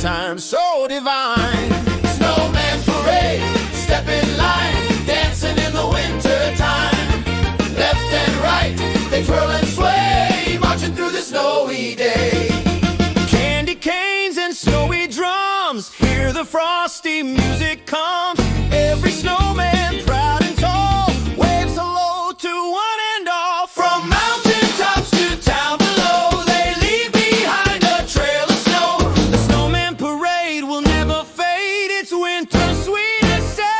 playtime so divine. Snowman parade, step in line, dancing in the winter time. Left and right, they twirl and sway, marching through the snowy day. Candy canes and snowy drums, hear the frosty music comes. Every snowman, proud and tall, waves hello to one and all. From mountain tops to town below, they leave behind a trail of snow. The snowman parade will never fade, it's winter's sweetest serenade.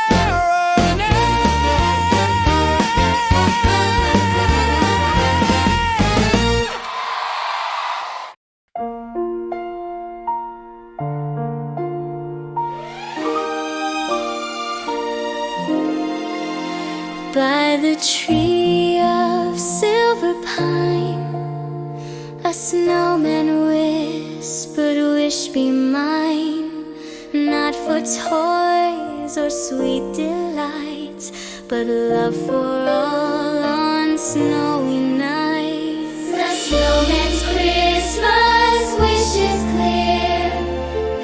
By the tree of silver pine, a snowman whispered, "Wish be mine, not for toys or sweet delights, but love for all on snowy nights." The snowman's Christmas wish is clear,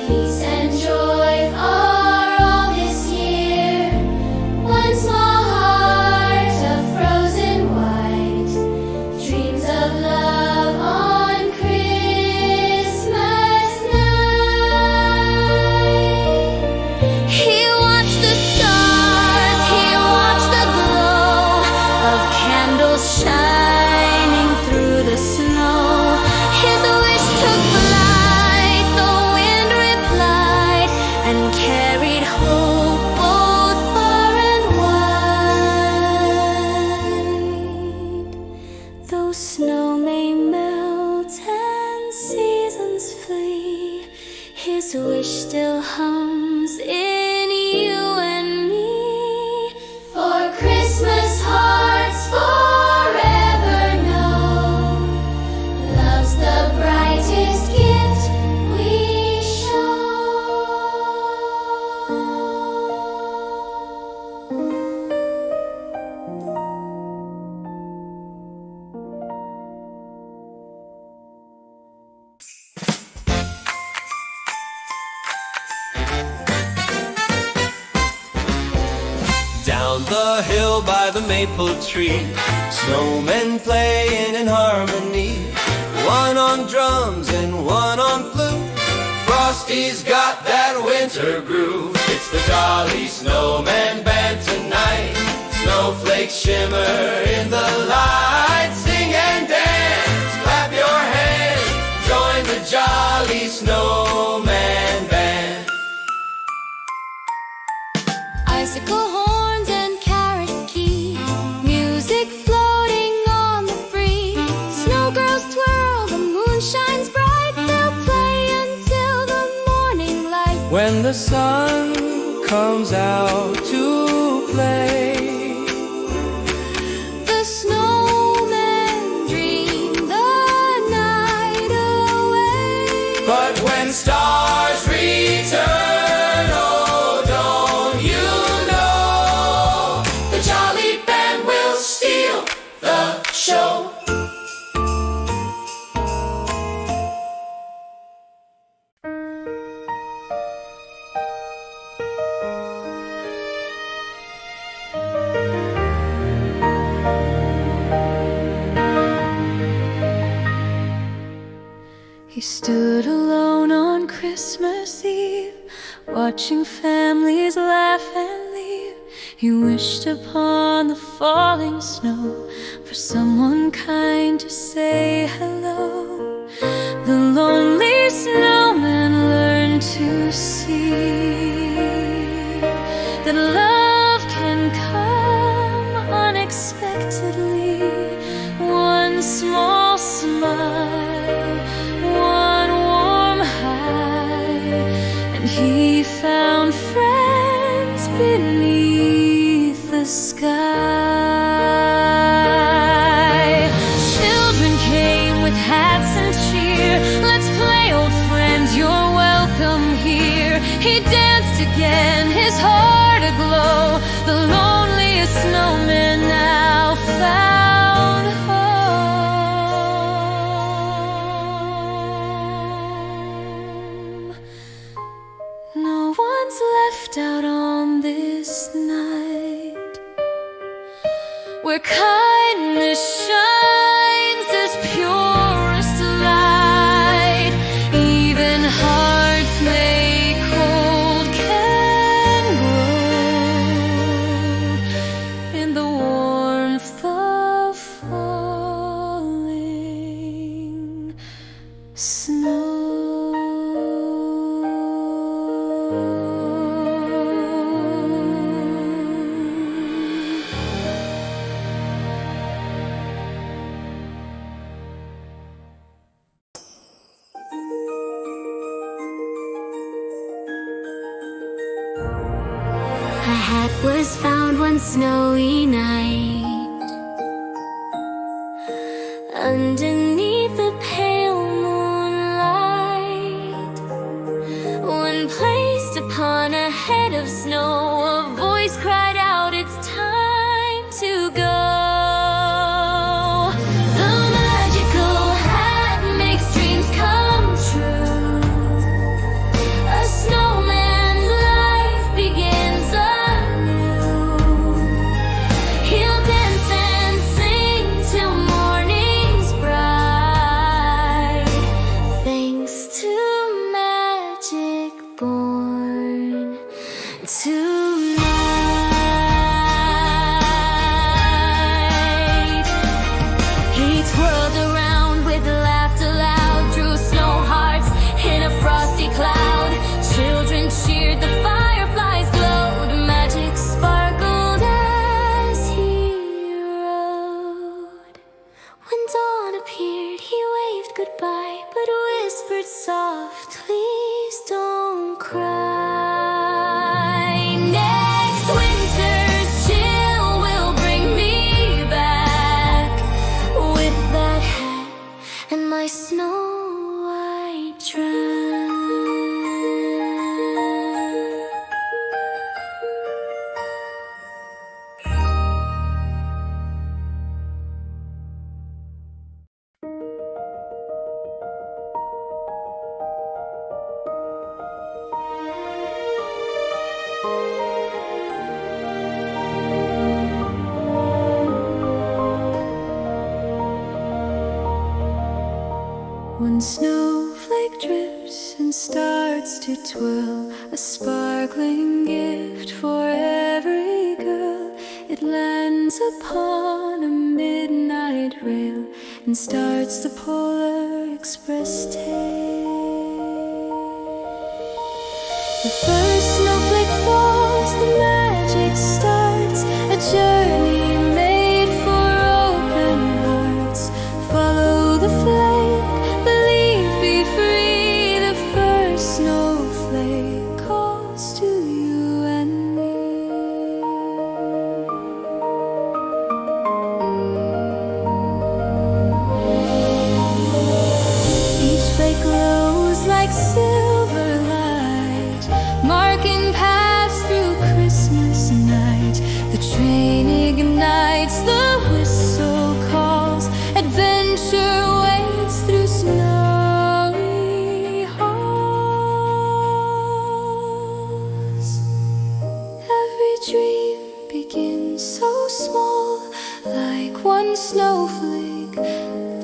peace and joy are all this year. One small his wish still hums in you and me. For Christmas hearts forever know, love's the brightest gift we show. Down the hill by the maple tree, snowmen playing in harmony. One on drums and one on flute, Frosty's got that winter groove. It's the Jolly Snowman Band tonight. Snowflakes shimmer in the light. Sing and dance, clap your hands, join the Jolly Snowman Band. Icicle horns and carrot key, music floating on the breeze. Snow girls twirl, the moon shines bright. They'll play until the morning light. When the sun comes out to play, the snowmen dream the night away. but when stars return, oh, don't you know, The Jolly Band will steal the show. He stood alone on Christmas Eve, watching families laugh and leave. He wished upon the falling snow for someone kind to say hello. The lonely snowman learned to see that love can come unexpectedly. One small smile, one warm high, and he found friends beneath the sky. Children came with hats and cheer. Let's play, old friends, you're welcome here. He danced again, his heart aglow. The loneliest snowman now found home. where kindness shines as purest light. Even hearts made cold can grow in the warmth of falling snow. A hat was found one snowy night underneath the pale moonlight. When placed upon a head of snow, a voice cried out, "It's time to go." The magical hat makes dreams come true. A snowman's life begins anew. He'll dance and sing till morning's bright, thanks to magic born tonight. He twirled around with laughter loud, drew snow hearts in a frosty cloud. Children cheered, the fireflies glowed, magic sparkled as he rode. When dawn appeared, he waved goodbye, but whispered soft, "Please don't cry. Next winter's chill will bring me back with that hat and my snow white dress." One snowflake drips and starts to twirl, a sparkling gift for every girl. It lands upon a midnight rail and starts the Polar Express tale. The first snowflake falls, the magic starts, a journey made for open hearts. Follow the flake, believe, be free. The first snowflake calls to you and me. Each flake glows like silver light, marking paths through Christmas night. The train ignites, the whistle calls, adventure waits through snowy halls. Every dream begins so small, like one snowflake,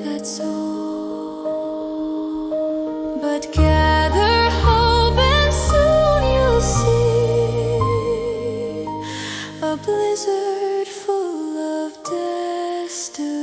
that's all. But gather hope and soon you'll see a blizzard full of destiny.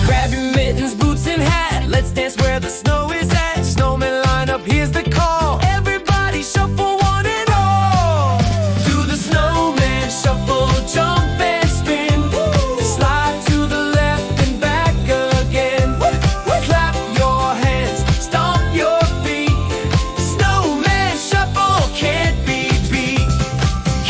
Grab your mittens, boots, and hat. Let's dance where the snow is at. Snowmen line up, here's the call. Everybody shuffle one and all. Do the snowman shuffle, jump and spin. Slide to the left and back again. Clap your hands, stomp your feet. Snowman shuffle can't be beat.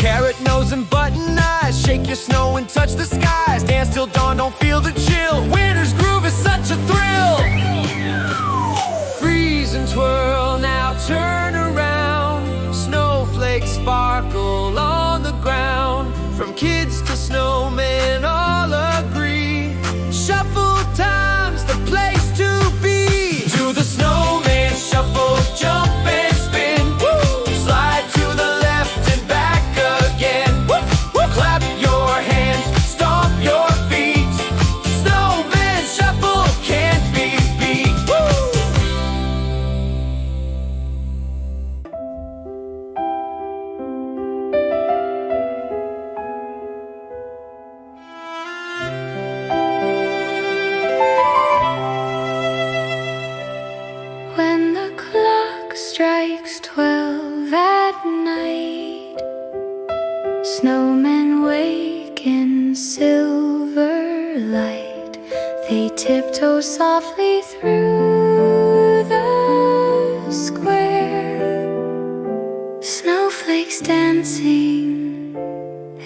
Carrot nose and button eyes, shake your snow and touch the skies. Dance till dawn, don't feel the chill. Winter's groove is such a thrill. Freeze and twirl, now turn around. tiptoe softly through the square, snowflakes dancing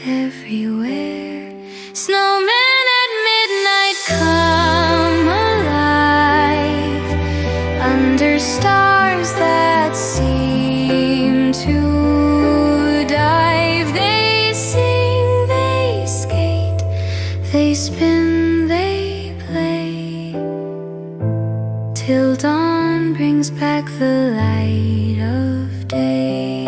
everywhere. Snowman at midnight come alive under stars that seem to dive. They sing, they skate, they spin, they play, till dawn brings back the light of day.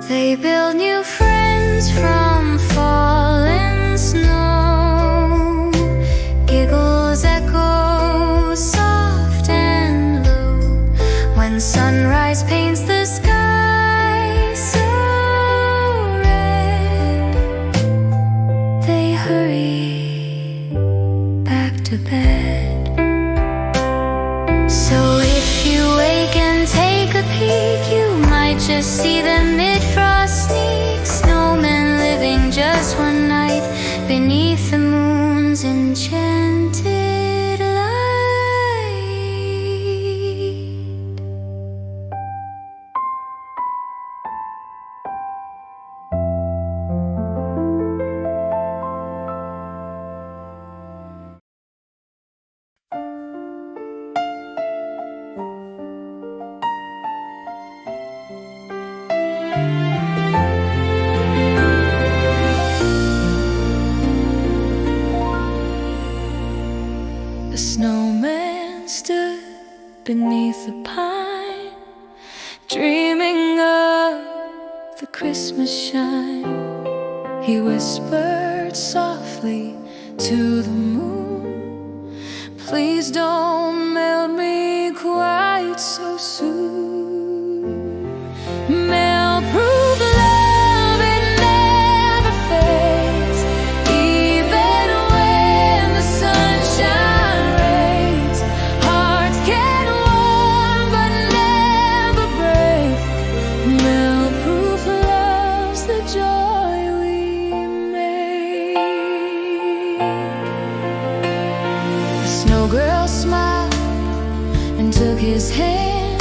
They build new friends from fallen snow. Giggles echo soft and low when sunrise paints the sky so red. They hurry back to bed. So if you wake and take a peek, you might just see them mid-frost sneak. Snowmen living just one night beneath the moon's enchanted light. The snowman stood beneath the pine, dreaming of the Christmas shine. He whispered softly to the moon, please don't melt me quite so soon. Melt-proof love, it never fades, even when the sunshine rains. Hearts get warm but never break. Melt-proof love's the joy we make. The snow girl smiled and took his hand.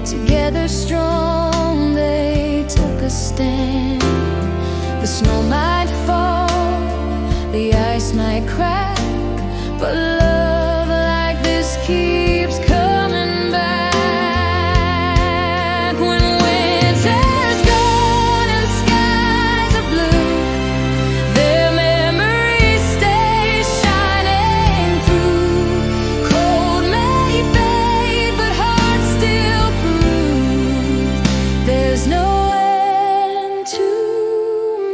Together strong they took a stand. The snow might fall, the ice might crack, but love like this keeps coming back. When winter's gone and skies are blue, their memories stay shining through. Cold may fade, but hearts still prove there's no end to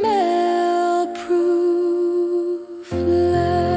melt-proof love.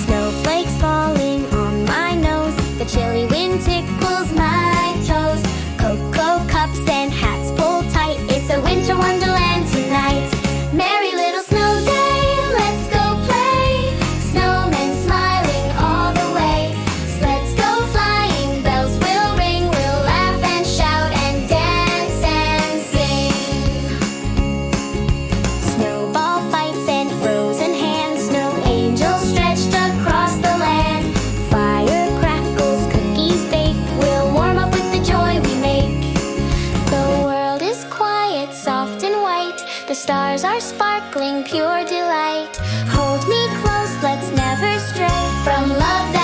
Snowflakes falling on my nose, the chilly wind tickles my toes. Cocoa cups and hats pulled tight, it's a winter wonderland tonight. Merry little snow day, let's go play. Snowmen smiling all the way. Sleds go flying, bells will ring, we'll laugh and shout and dance and sing. Snowball fights and frozen hands, snow angels stretched across the land. Fire crackles, cookies bake, we'll warm up with the joy we make. The world is quiet, soft and white, the stars are sparkling, pure delight. Hold me close, let's never stray from love